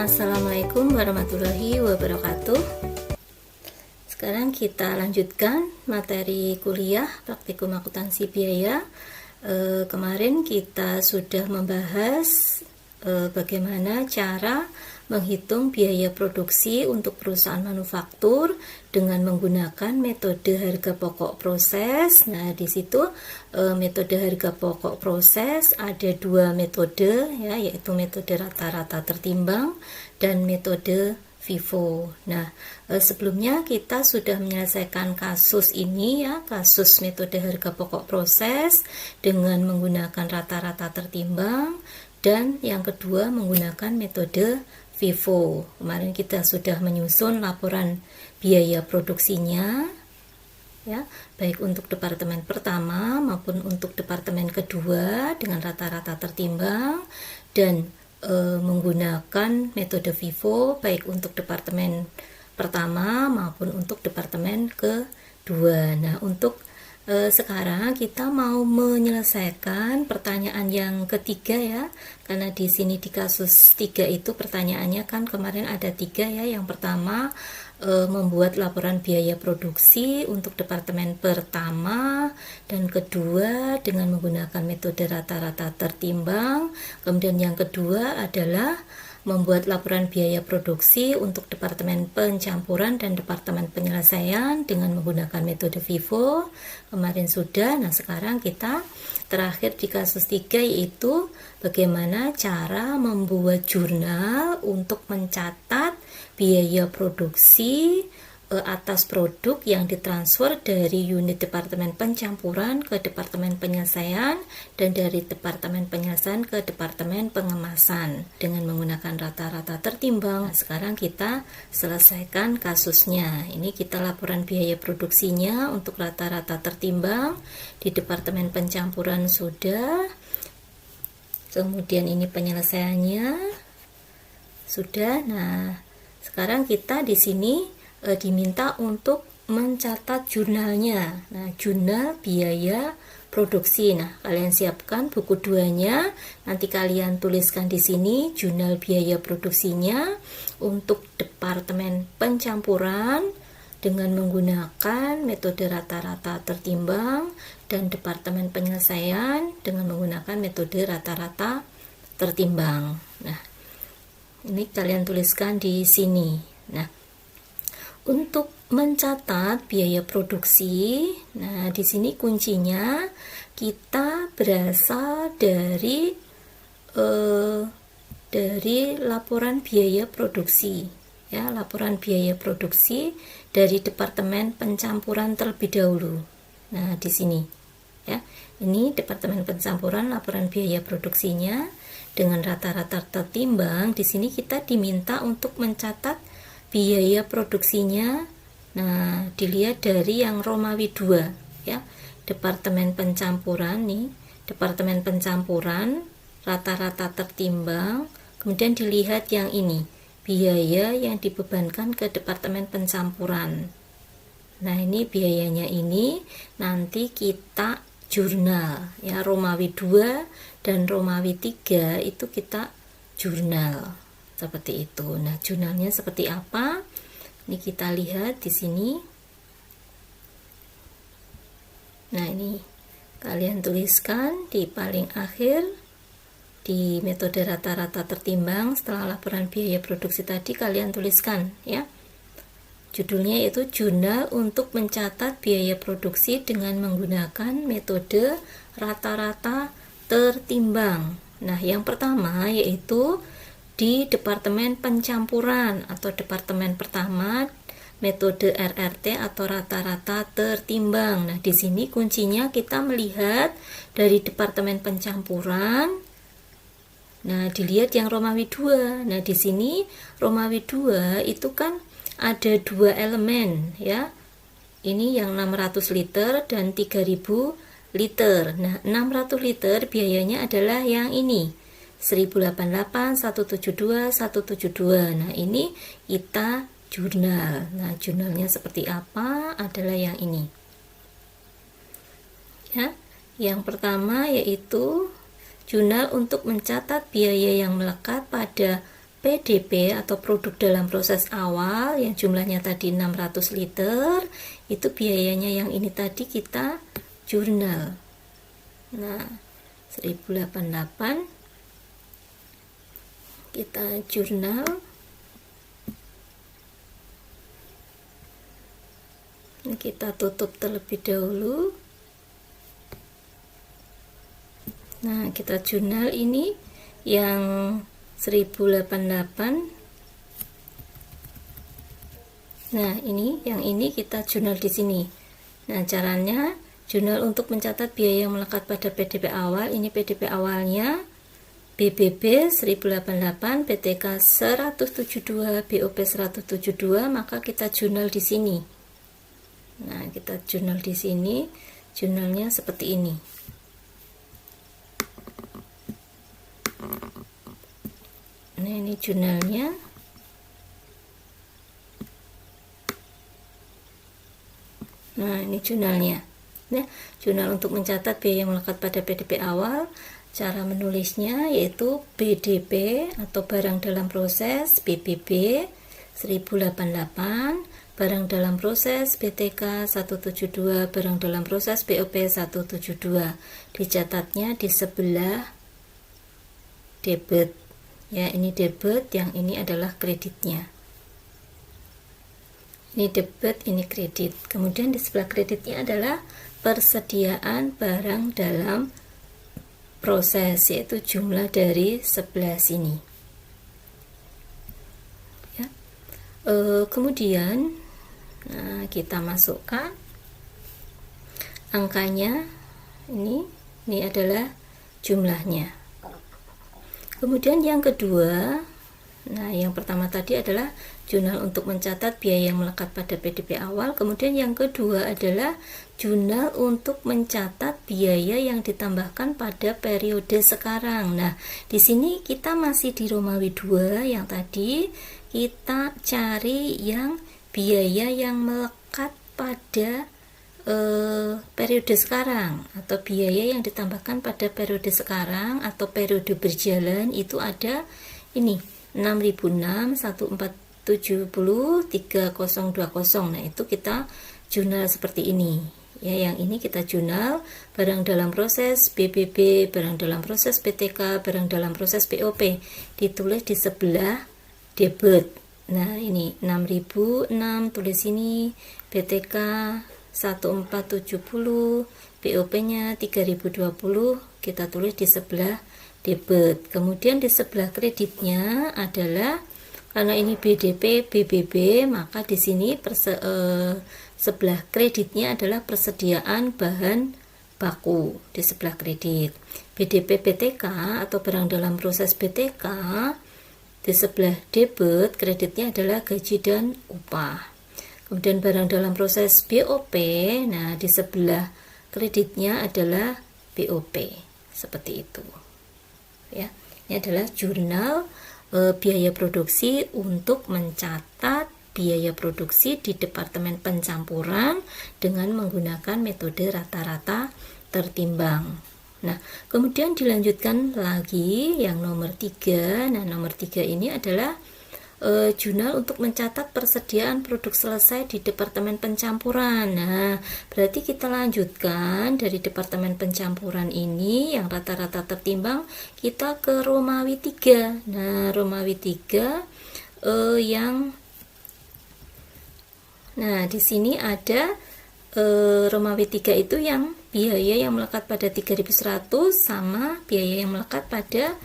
Assalamualaikum warahmatullahi wabarakatuh. Sekarang kita lanjutkan materi kuliah praktikum akuntansi biaya. Kemarin kita sudah membahas bagaimana cara menghitung biaya produksi untuk perusahaan manufaktur dengan menggunakan metode harga pokok proses. Nah, di situ metode harga pokok proses ada dua metode, ya, yaitu metode rata-rata tertimbang dan metode FIFO. Nah, sebelumnya kita sudah menyelesaikan kasus ini, ya, kasus metode harga pokok proses dengan menggunakan rata-rata tertimbang, dan yang kedua menggunakan metode FIFO. Kemarin kita sudah menyusun laporan biaya produksinya, ya, baik untuk departemen pertama maupun untuk departemen kedua dengan rata-rata tertimbang, dan menggunakan metode FIFO baik untuk departemen pertama maupun untuk departemen kedua. Nah, untuk sekarang kita mau menyelesaikan pertanyaan yang ketiga, ya, karena di sini di kasus 3 itu pertanyaannya kan kemarin ada 3, ya. Yang pertama membuat laporan biaya produksi untuk departemen pertama dan kedua dengan menggunakan metode rata-rata tertimbang. Kemudian yang kedua adalah membuat laporan biaya produksi untuk departemen pencampuran dan departemen penyelesaian dengan menggunakan metode FIFO. Kemarin sudah. Nah, sekarang kita terakhir di kasus 3, yaitu bagaimana cara membuat jurnal untuk mencatat biaya produksi atas produk yang ditransfer dari unit departemen pencampuran ke departemen penyelesaian dan dari departemen penyelesaian ke departemen pengemasan dengan menggunakan rata-rata tertimbang. Nah, sekarang kita selesaikan kasusnya. Ini kita laporan biaya produksinya untuk rata-rata tertimbang di departemen pencampuran sudah. Kemudian ini penyelesaiannya sudah. Nah, sekarang kita di sini diminta untuk mencatat jurnalnya. Nah, jurnal biaya produksi. Nah, kalian siapkan buku 2-nya. Nanti kalian tuliskan di sini jurnal biaya produksinya untuk departemen pencampuran dengan menggunakan metode rata-rata tertimbang dan departemen penyelesaian dengan menggunakan metode rata-rata tertimbang. Nah, ini kalian tuliskan di sini. Nah, untuk mencatat biaya produksi, nah di sini kuncinya kita berasal dari laporan biaya produksi, ya, laporan biaya produksi dari departemen pencampuran terlebih dahulu. Nah, di sini, ya, ini departemen pencampuran laporan biaya produksinya dengan rata-rata tertimbang. Di sini kita diminta untuk mencatat biaya produksinya. Nah, dilihat dari yang Romawi 2, ya, departemen pencampuran nih, departemen pencampuran rata-rata tertimbang. Kemudian dilihat yang ini, biaya yang dibebankan ke departemen pencampuran. Nah, ini biayanya ini nanti kita jurnal, ya, Romawi 2 dan Romawi 3 itu kita jurnal. Seperti itu. Nah, jurnalnya seperti apa? Ini kita lihat di sini. Nah, ini kalian tuliskan di paling akhir di metode rata-rata tertimbang. Setelah laporan biaya produksi tadi kalian tuliskan, ya. Judulnya yaitu jurnal untuk mencatat biaya produksi dengan menggunakan metode rata-rata tertimbang. Nah, yang pertama yaitu di departemen pencampuran atau departemen pertama metode RRT atau rata-rata tertimbang. Nah, di sini kuncinya kita melihat dari departemen pencampuran. Nah, dilihat yang Romawi 2. Nah, di sini Romawi 2 itu kan ada 2 elemen, ya. Ini yang 600 liter dan 3000 liter. Nah, 600 liter biayanya adalah yang ini. 1088, 172, 172. Nah, ini kita jurnal. Nah, jurnalnya seperti apa? Adalah yang ini. Ya, yang pertama yaitu jurnal untuk mencatat biaya yang melekat pada PDP atau produk dalam proses awal yang jumlahnya tadi 600 liter, itu biayanya yang ini tadi kita jurnal. Nah, 1088 kita jurnal. Kita tutup terlebih dahulu. Nah, kita jurnal ini yang 1088. Nah, yang ini kita jurnal di sini. Nah, caranya jurnal untuk mencatat biaya yang melekat pada PDP awal. Ini PDP awalnya BBB 1088, PTK 172, BOP 172, maka kita jurnal di sini. Nah, kita jurnal di sini. Jurnalnya seperti ini. Nah, ini jurnalnya. Nah, ini jurnalnya. Nah, jurnal untuk mencatat biaya yang melekat pada PDP awal. Cara menulisnya yaitu BDP atau barang dalam proses BBB 1088, barang dalam proses BTK 172, barang dalam proses BOP 172. Dicatatnya di sebelah debit. Ya, ini debit, yang ini adalah kreditnya. Ini debit, ini kredit. Kemudian di sebelah kreditnya adalah persediaan barang dalam proses, yaitu jumlah dari sebelah sini. Ya. Kemudian kita masukkan angkanya. Ini adalah jumlahnya. Kemudian yang kedua, yang pertama tadi adalah jurnal untuk mencatat biaya yang melekat pada PDP awal. Kemudian yang kedua adalah jurnal untuk mencatat biaya yang ditambahkan pada periode sekarang. Nah, di sini kita masih di Romawi 2 yang tadi kita cari yang biaya yang melekat pada periode sekarang atau biaya yang ditambahkan pada periode sekarang atau periode berjalan. Itu ada ini 6006, 1470, 3020. Nah, itu kita jurnal seperti ini. Ya, yang ini kita jurnal barang dalam proses BBB, barang dalam proses PTK, barang dalam proses BOP. Ditulis di sebelah debit. Nah, ini 6006 tulis ini, PTK 1470, BOP-nya 3020, kita tulis di sebelah debit. Kemudian di sebelah kreditnya adalah, karena ini BDP, BBB, maka di sini sebelah kreditnya adalah persediaan bahan baku di sebelah kredit. BDP PTK atau barang dalam proses BTK di sebelah debit, kreditnya adalah gaji dan upah. Kemudian barang dalam proses BOP, nah di sebelah kreditnya adalah BOP, seperti itu. Ya, ini adalah jurnal biaya produksi untuk mencatat biaya produksi di Departemen Pencampuran dengan menggunakan metode rata-rata tertimbang. Nah, kemudian dilanjutkan lagi yang nomor 3. Nah, nomor 3 ini adalah jurnal untuk mencatat persediaan produk selesai di Departemen Pencampuran. Nah, berarti kita lanjutkan dari Departemen Pencampuran ini yang rata-rata tertimbang, kita ke Romawi 3. Nah, Romawi 3 di sini ada Romawi 3 itu yang biaya yang melekat pada 3100 sama biaya yang melekat pada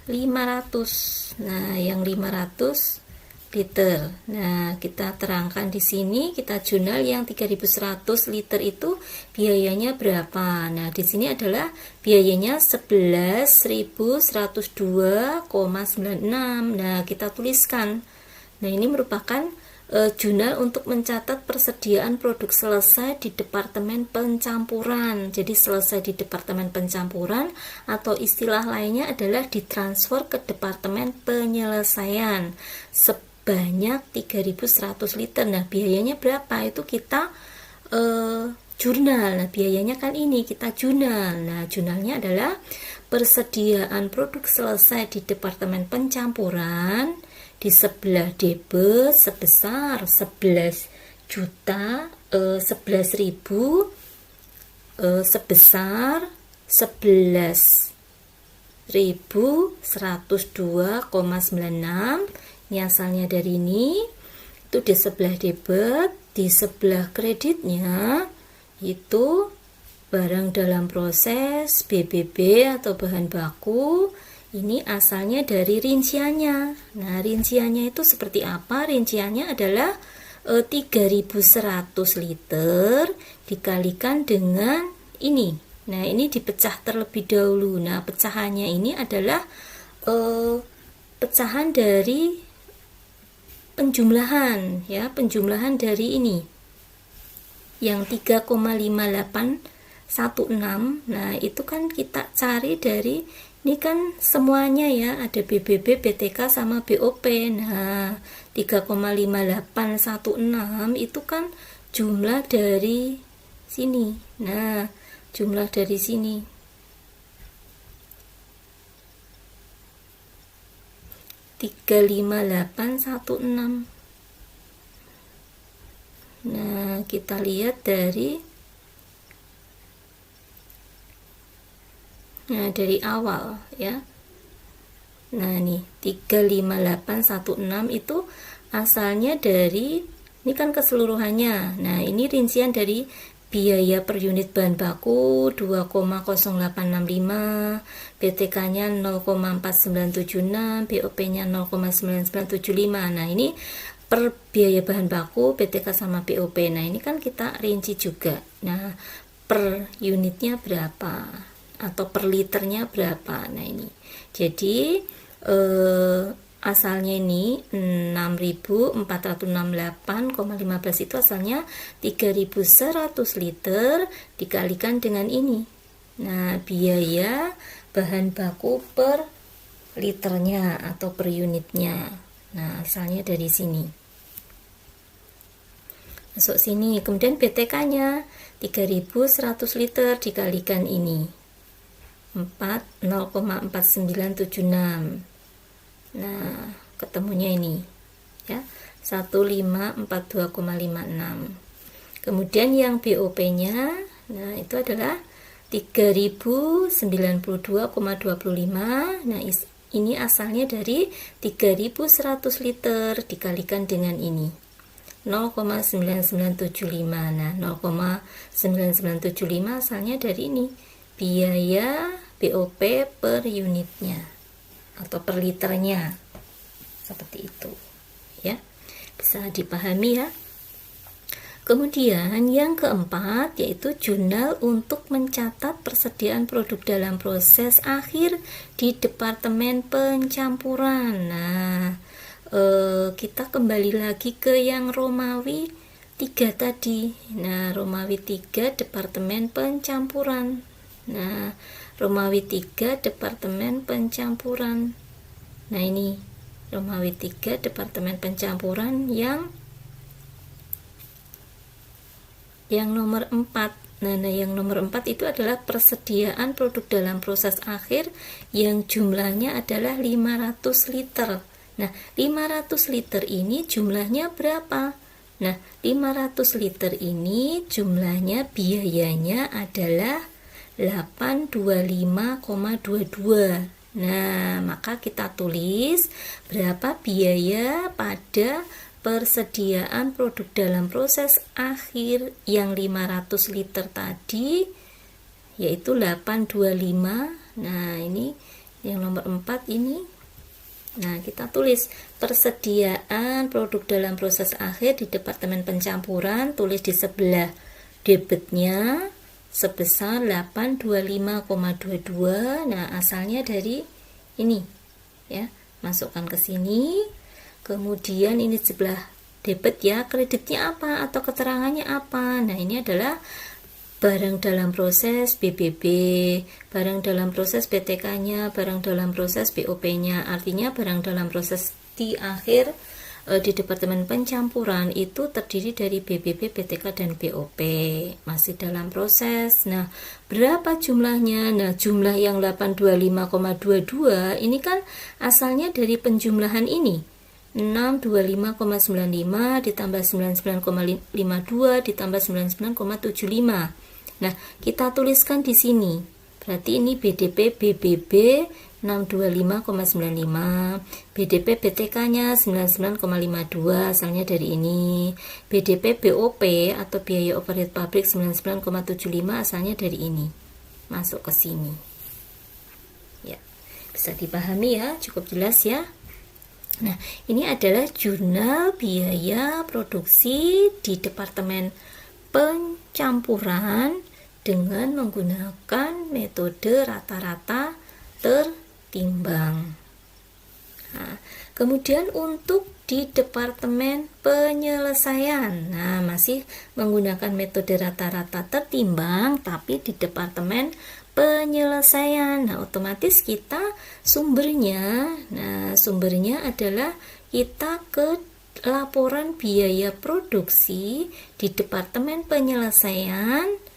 500. Nah, yang 500 liter. Nah, kita terangkan di sini, kita jurnal yang 3100 liter itu biayanya berapa. Nah, di sini adalah biayanya 11.102,96. Nah, kita tuliskan. Nah, ini merupakan jurnal untuk mencatat persediaan produk selesai di Departemen Pencampuran. Jadi selesai di Departemen Pencampuran atau istilah lainnya adalah ditransfer ke Departemen Penyelesaian sebanyak 3100 liter. Nah, biayanya berapa? Itu kita jurnal. Nah, biayanya kan ini kita jurnal. Nah, jurnalnya adalah persediaan produk selesai di departemen pencampuran di sebelah debit sebesar 11.000 sebesar 11.102,96. Ini asalnya dari ini, itu di sebelah debit. Di sebelah kreditnya itu barang dalam proses BBB atau bahan baku. Ini asalnya dari rinciannya. Nah, rinciannya itu seperti apa? Rinciannya adalah 3.100 liter dikalikan dengan ini. Nah, ini dipecah terlebih dahulu. Nah, pecahannya ini adalah pecahan dari penjumlahan, ya, penjumlahan dari ini yang 3,5816. Nah, itu kan kita cari dari ini kan semuanya ya, ada BBB, BTK sama BOP. Nah, 3,5816 itu kan jumlah dari sini. Nah, jumlah dari sini 35816. Nah, kita lihat dari awal ya. Nah, nih 35816 itu asalnya dari ini kan keseluruhannya. Nah, ini rincian dari biaya per unit bahan baku 2,0865, BTK-nya 0,4976, BOP-nya 0,9975. Nah, ini per biaya bahan baku, BTK sama BOP. Nah, ini kan kita rinci juga. Nah, per unitnya berapa atau per liternya berapa. Nah, ini. Jadi asalnya ini 6.468,15 itu asalnya 3.100 liter dikalikan dengan ini. Nah, biaya bahan baku per liternya atau per unitnya. Nah, asalnya dari sini. Masuk sini. Kemudian BTK-nya 3.100 liter dikalikan ini. 0,4976. Nah, ketemunya ini ya, 1542,56. Kemudian yang BOP-nya, nah itu adalah 3092,25. Nah, ini asalnya dari 3.100 liter dikalikan dengan ini 0,9975. Nah, 0,9975 asalnya dari ini biaya BOP per unitnya atau per liternya, seperti itu ya, bisa dipahami ya. Kemudian yang keempat yaitu jurnal untuk mencatat persediaan produk dalam proses akhir di departemen pencampuran. Nah, kita kembali lagi ke yang Romawi 3 tadi. Nah, Romawi 3 departemen pencampuran. Nah, Romawi 3 departemen pencampuran. Nah, ini Romawi 3 departemen pencampuran yang nomor 4. Nah, yang nomor 4 itu adalah persediaan produk dalam proses akhir yang jumlahnya adalah 500 liter. Nah, 500 liter ini jumlahnya berapa? Nah, 500 liter ini jumlahnya biayanya adalah 825,22. Nah, maka kita tulis berapa biaya pada persediaan produk dalam proses akhir yang 500 liter tadi, yaitu 825. Nah, ini yang nomor 4 ini. Nah, kita tulis persediaan produk dalam proses akhir di departemen pencampuran, tulis di sebelah debitnya sebesar 825,22. Nah, asalnya dari ini ya, masukkan ke sini. Kemudian ini sebelah debit ya, kreditnya apa atau keterangannya apa. Nah, ini adalah barang dalam proses BBB, barang dalam proses BTK-nya, barang dalam proses BOP-nya. Artinya barang dalam proses di akhir di Departemen Pencampuran itu terdiri dari BBB, BTK, dan BOP. Masih dalam proses. Nah, berapa jumlahnya? Nah, jumlah yang 825,22 ini kan asalnya dari penjumlahan ini. 625,95 ditambah 99,52 ditambah 99,75. Nah, kita tuliskan di sini. Berarti ini BDP, BBB 625,95, BDP BTK-nya 99,52 asalnya dari ini, BDP BOP atau biaya overhead pabrik 99,75 asalnya dari ini. Masuk ke sini. Ya, bisa dipahami ya, cukup jelas ya. Nah, ini adalah jurnal biaya produksi di Departemen Pencampuran dengan menggunakan metode rata-rata tertimbang. Nah, kemudian untuk di Departemen Penyelesaian, nah masih menggunakan metode rata-rata tertimbang, tapi di Departemen Penyelesaian. Nah, otomatis kita sumbernya adalah kita ke laporan biaya produksi di Departemen Penyelesaian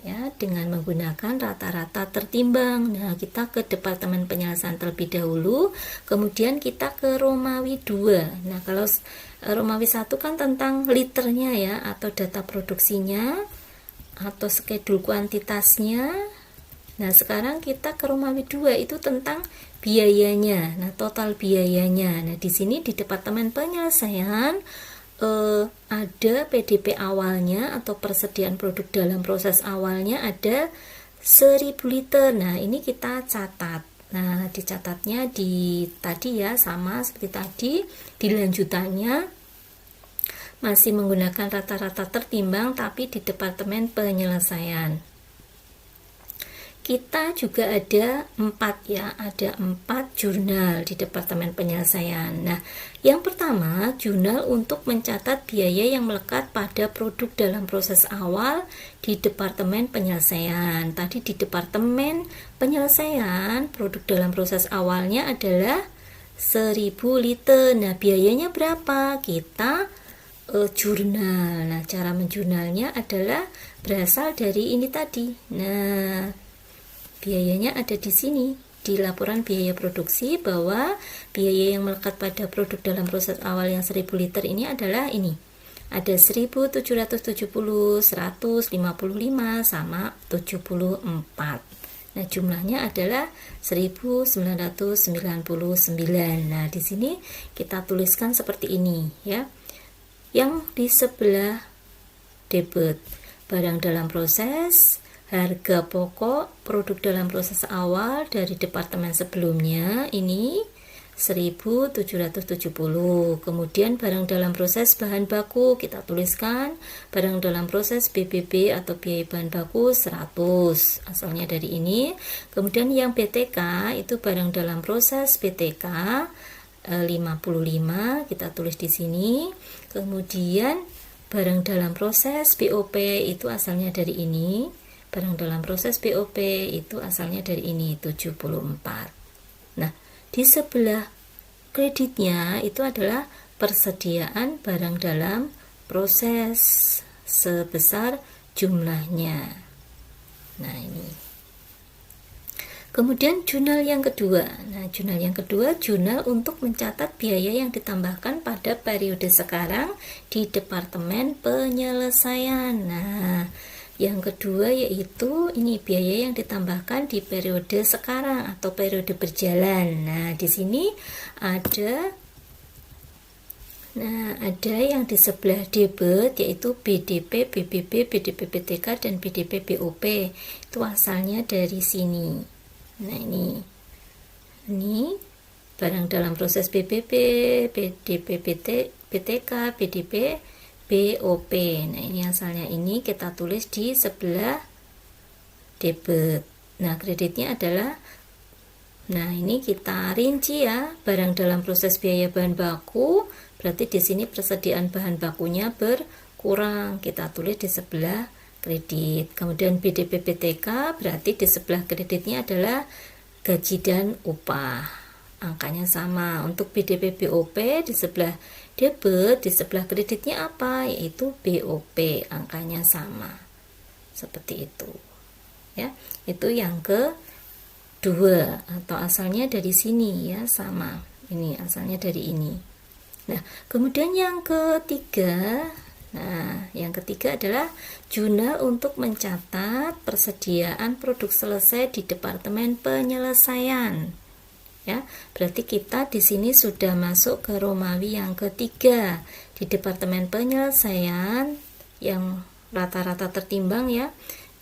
ya, dengan menggunakan rata-rata tertimbang. Nah, kita ke Departemen Penyelesaian terlebih dahulu, kemudian kita ke Romawi 2. Nah, kalau Romawi 1 kan tentang liternya ya, atau data produksinya, atau schedule kuantitasnya. Nah, sekarang kita ke Romawi 2 itu tentang biayanya. Nah, total biayanya. Nah, di sini di Departemen Penyelesaian ada PDP awalnya atau persediaan produk dalam proses awalnya ada 1000 liter. Nah, ini kita catat. Nah, dicatatnya di tadi ya, sama seperti tadi, di lanjutannya masih menggunakan rata-rata tertimbang tapi di Departemen Penyelesaian. Kita juga ada 4 ya, ada 4 jurnal di Departemen Penyelesaian. Nah, yang pertama, jurnal untuk mencatat biaya yang melekat pada produk dalam proses awal di Departemen Penyelesaian. Tadi di Departemen Penyelesaian, produk dalam proses awalnya adalah 1000 liter. Nah, biayanya berapa? Kita jurnal. Nah, cara menjurnalnya adalah berasal dari ini tadi. Nah, biayanya ada di sini, di laporan biaya produksi, bahwa biaya yang melekat pada produk dalam proses awal yang 1000 liter ini adalah ini. Ada 1770, 155, sama 74. Nah, jumlahnya adalah 1999. Nah, di sini kita tuliskan seperti ini ya. Yang di sebelah debit, barang dalam proses, harga pokok produk dalam proses awal dari departemen sebelumnya ini 1770. Kemudian barang dalam proses bahan baku kita tuliskan barang dalam proses BBB atau biaya bahan baku 100, asalnya dari ini. Kemudian yang BTK itu barang dalam proses BTK 55 kita tulis di sini. Kemudian barang dalam proses BOP itu asalnya dari ini. Barang dalam proses BOP itu asalnya dari ini 74. Nah, di sebelah kreditnya itu adalah persediaan barang dalam proses sebesar jumlahnya. Nah, ini. Kemudian jurnal yang kedua. Nah, jurnal yang kedua, jurnal untuk mencatat biaya yang ditambahkan pada periode sekarang di Departemen Penyelesaian. Nah, yang kedua yaitu ini biaya yang ditambahkan di periode sekarang atau periode berjalan. Nah, di sini ada yang di sebelah debit yaitu BDP, BBB, BDP BTK dan BDP BOP. Itu asalnya dari sini. Nah, ini barang dalam proses BBB, BDP BTK, BDP BOP. Nah, ini asalnya ini kita tulis di sebelah debit. Nah, kreditnya adalah, nah ini kita rinci ya, barang dalam proses biaya bahan baku, berarti di sini persediaan bahan bakunya berkurang, kita tulis di sebelah kredit. Kemudian BDP BTK berarti di sebelah kreditnya adalah gaji dan upah. angkanya sama. Untuk BDP BOP di sebelah debit, di sebelah kreditnya apa? Yaitu BOP, angkanya sama. Seperti itu. Ya, itu yang kedua, atau asalnya dari sini ya, sama. Ini asalnya dari ini. Nah, kemudian yang ketiga, yang ketiga adalah jurnal untuk mencatat persediaan produk selesai di Departemen Penyelesaian. Ya, berarti kita di sini sudah masuk ke Romawi yang ketiga di Departemen Penyelesaian yang rata-rata tertimbang ya.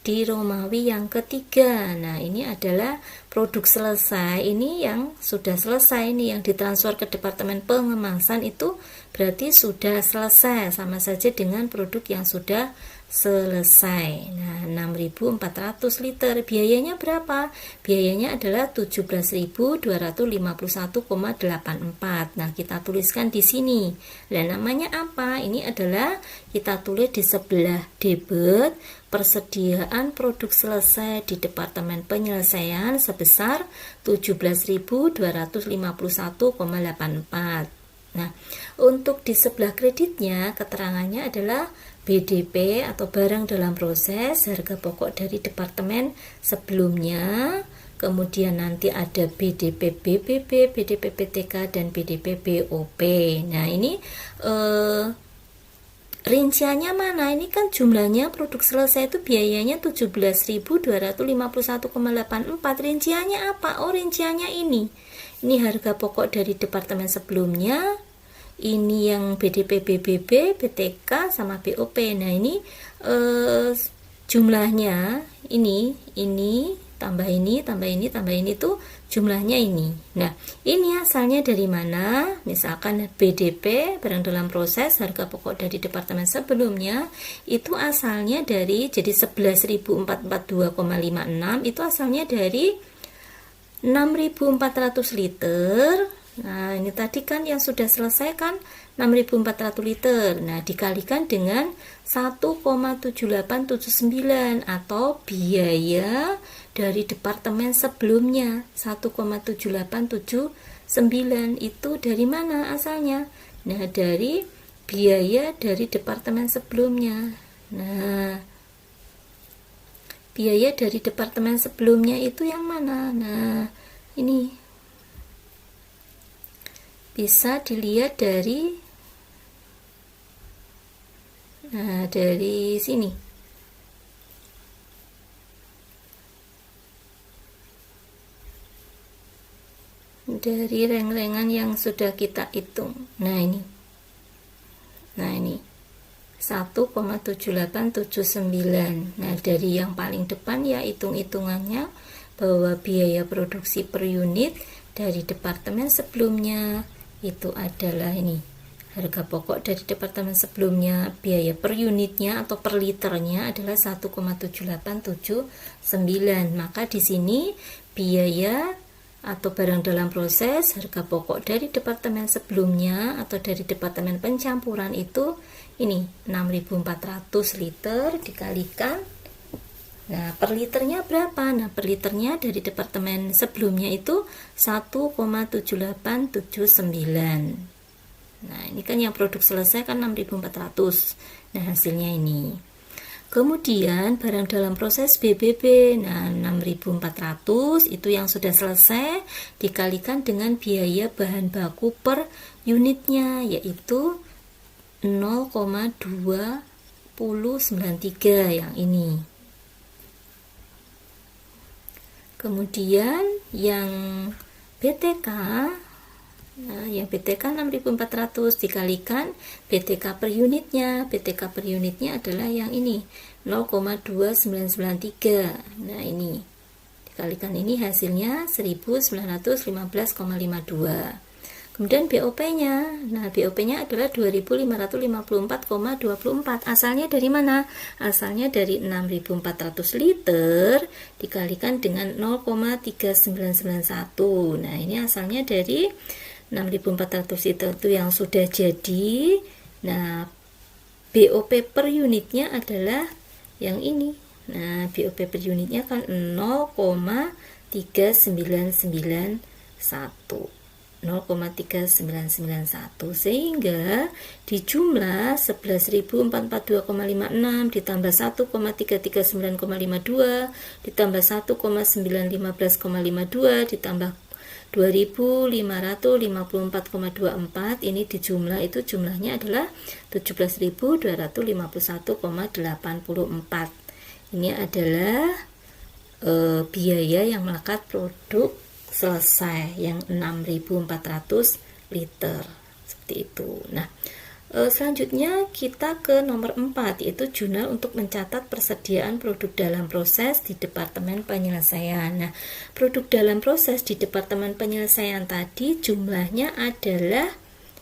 Di Romawi yang ketiga. Nah, ini adalah produk selesai. Ini yang sudah selesai, ini yang ditransfer ke Departemen Pengemasan itu berarti sudah selesai, sama saja dengan produk yang sudah selesai. Nah, 6.400 liter. Biayanya berapa? Biayanya adalah 17.251,84. Nah, kita tuliskan di sini. Dan namanya apa? Ini adalah kita tulis di sebelah debit persediaan produk selesai di Departemen Penyelesaian sebesar 17.251,84. Nah, untuk di sebelah kreditnya keterangannya adalah BDP atau barang dalam proses, harga pokok dari departemen sebelumnya, kemudian nanti ada BDP BPB, BDP PTK, dan BDP BOP. Nah, ini rinciannya mana? Ini kan jumlahnya produk selesai itu biayanya 17.251,84. Rinciannya apa? Oh, rinciannya ini. Ini harga pokok dari departemen sebelumnya. Ini yang BDP BBB, BTK sama BOP. Nah, ini jumlahnya ini tambah ini tuh jumlahnya ini. Nah, ini asalnya dari mana? Misalkan BDP, barang dalam proses, harga pokok dari departemen sebelumnya, itu asalnya dari, jadi 11.442,56 itu asalnya dari 6.400 liter. Nah, ini tadi kan yang sudah selesai kan 6.400 liter. Nah, dikalikan dengan 1,7879 atau biaya dari departemen sebelumnya 1,7879 itu dari mana asalnya? Nah, dari biaya dari departemen sebelumnya. Nah, biaya dari departemen sebelumnya itu yang mana? Nah, ini bisa dilihat dari sini. Dari reng-rengan yang sudah kita hitung. Nah, ini 1,7879. Nah, dari yang paling depan ya hitung-hitungannya bahwa biaya produksi per unit dari departemen sebelumnya itu adalah ini. Harga pokok dari departemen sebelumnya, biaya per unitnya atau per liternya adalah 1,7879. Maka di sini biaya atau barang dalam proses harga pokok dari departemen sebelumnya atau dari departemen pencampuran itu ini 6.400 liter dikalikan. Nah, per liternya berapa? Nah, per liternya dari departemen sebelumnya itu 1,7879. Nah, ini kan yang produk selesai kan 6.400. Nah, hasilnya ini. Kemudian barang dalam proses BBB, nah 6.400 itu yang sudah selesai dikalikan dengan biaya bahan baku per unitnya yaitu 0,2093 yang ini. Kemudian yang BTK, nah yang BTK 6.400 dikalikan BTK per unitnya. BTK per unitnya adalah yang ini 0,2993. Nah, ini dikalikan ini hasilnya 1915,52. Kemudian BOP-nya, nah BOP-nya adalah 2.554,24. Asalnya dari mana? Asalnya dari 6.400 liter dikalikan dengan 0,3991. Nah, ini asalnya dari 6.400 liter itu yang sudah jadi. Nah, BOP per unitnya adalah yang ini. Nah, BOP per unitnya kan 0,3991. 0,3991, sehingga di jumlah 11.442,56 ditambah 1,339,52 ditambah 1,915,52 ditambah 2.554,24, ini di jumlah itu jumlahnya adalah 17.251,84. Ini adalah biaya yang melekat produk selesai yang 6.400 liter seperti itu. Nah, selanjutnya kita ke nomor 4, yaitu jurnal untuk mencatat persediaan produk dalam proses di Departemen Penyelesaian. Nah, produk dalam proses di Departemen Penyelesaian tadi jumlahnya adalah,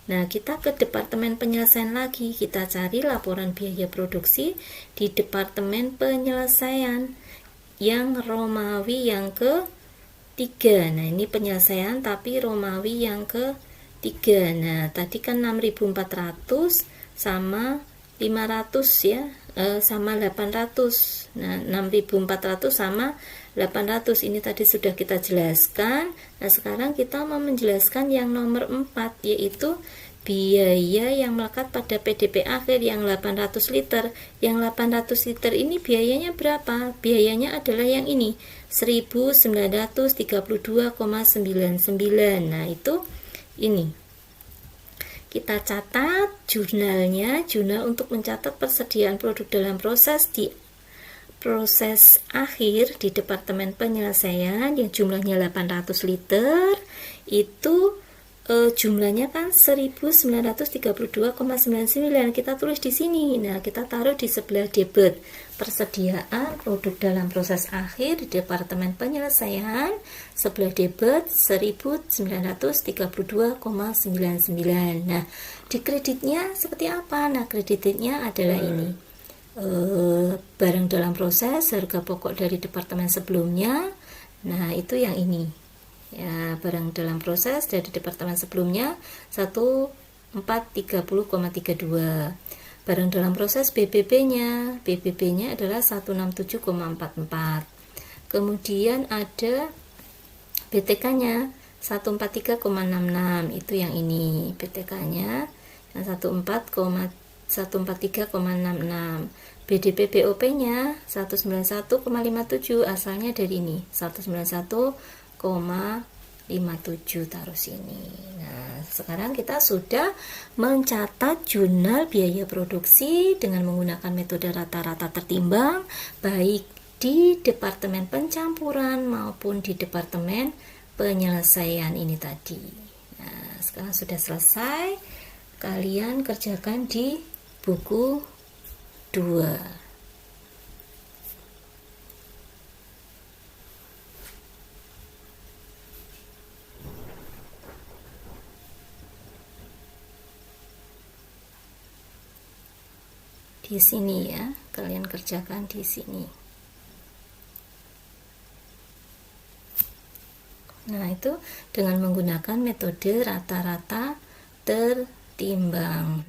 nah kita ke Departemen Penyelesaian lagi, kita cari laporan biaya produksi di Departemen Penyelesaian yang Romawi yang ke-3. Nah, ini penyelesaian tapi Romawi yang ke-3. Nah, tadi kan 6.400 sama 500 ya, sama 800. Nah, 6.400 sama 800 ini tadi sudah kita jelaskan. Nah, sekarang kita mau menjelaskan yang nomor 4, yaitu biaya yang melekat pada PDP akhir yang 800 liter. Yang 800 liter ini biayanya berapa? Biayanya adalah yang ini, 1.932,99. Nah, itu ini. Kita catat jurnalnya, jurnal untuk mencatat persediaan produk dalam proses di proses akhir di Departemen Penyelesaian yang jumlahnya 800 liter. Itu jumlahnya kan 1932,99, kita tulis di sini. Nah, kita taruh di sebelah debit persediaan produk dalam proses akhir di Departemen Penyelesaian, sebelah debit 1932,99. Nah, di kreditnya seperti apa? Nah, kreditnya adalah ini, barang dalam proses harga pokok dari departemen sebelumnya. Nah, itu yang ini ya, barang dalam proses dari departemen sebelumnya 1430,32. Barang dalam proses BBB-nya adalah 167,44. Kemudian ada BTK-nya 143,66, itu yang ini BTK-nya yang 143,66. BDP BOP-nya 191,57, asalnya dari ini 191,57, taruh sini. Nah, sekarang kita sudah mencatat jurnal biaya produksi dengan menggunakan metode rata-rata tertimbang, baik di Departemen Pencampuran maupun di Departemen Penyelesaian ini tadi. Nah, sekarang sudah selesai. Kalian kerjakan di buku 2. Di sini ya, kalian kerjakan di sini. Nah, itu dengan menggunakan metode rata-rata tertimbang.